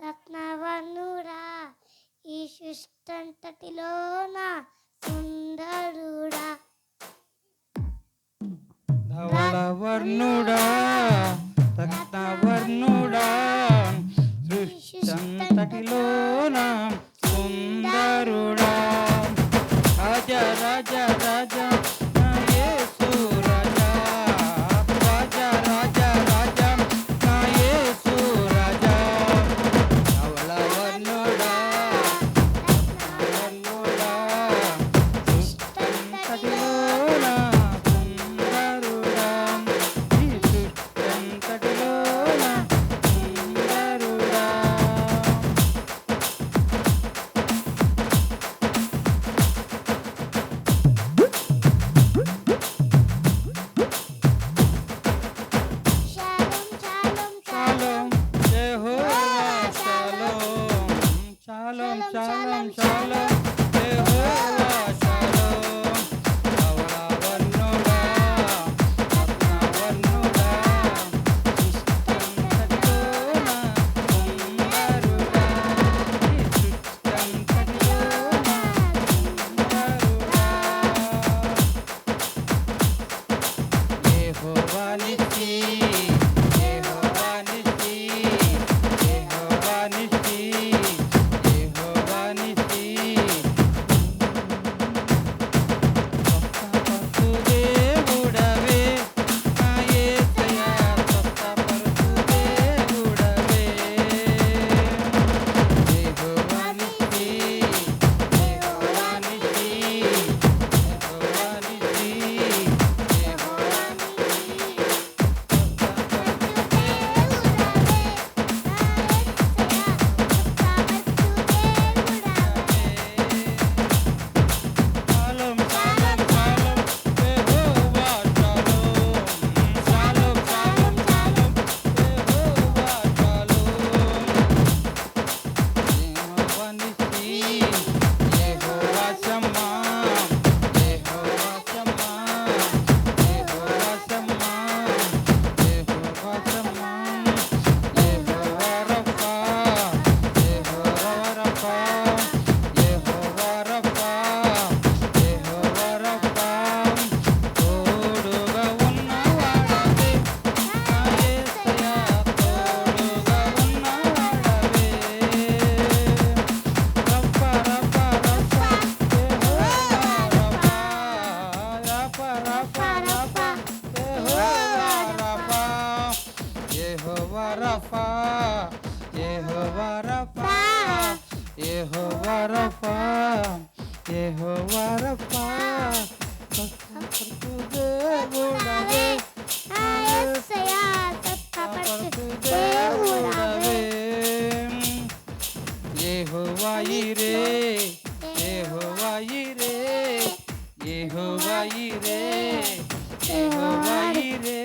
రత్నవర్ణుడా ఈ సృష్టంతటిలోన సుందరుడా ధవళవర్ణుడా రత్నవర్ణుడా సృష్టంతటిలోన సుందరుడా రాజా రాజా రాజా నా యేసు రాజా రాజా రాజా రాజా నా యేసు రాజా ధవళవర్ణుడా రత్నవర్ణుడా సృష్టంతటిలోన సుందరుడా ఈ సృష్టంతటిలోన సుందరుడా షాలోం షాలోం షాలోం షాలోం యెహోవా షాలోం ధవళవర్ణుడా రత్నవర్ణుడా సృష్టంతటిలోన సుందరుడా ఈ సృష్టంతటిలోన సుందరుడా యెహోవా నిస్సి యెహోవా నిస్సి యెహోవా నిస్సి యెహోవా నిస్సి స్వస్థపరచు దేవుడవే నా యేసయ్యా స్వస్థపరచు దేవుడవే యెహోవా నిస్సి యెహోవా నిస్సి యెహోవా నిస్సి యెహోవా షాలోం షాలోం షాలోం యెహోవా షాలోం షాలోం షాలోం షాలోం యెహోవా షాలోం యెహోవా నిస్సి యెహోవా షమ్మా యెహోవా షమ్మా యెహోవా షమ్మా యెహోవా షమ్మా యెహోవా రఫా యెహోవా రఫా యెహోవా రఫా యెహోవా రఫా తోడుగా ఉన్నవాడవే నా యేసయ్యా తోడుగా ఉన్నవాడవే రఫా రఫా రఫా యెహోవా రఫా యెహోవా రఫా యెహోవా రఫా యెహోవా రఫా స్వస్థపరచు దేవుడవే స్వస్థపరచు దేవుడవే యెహోవా ఈరే యెహోవా ఈరే యెహోవా ఈరే యెహోవా ఈరే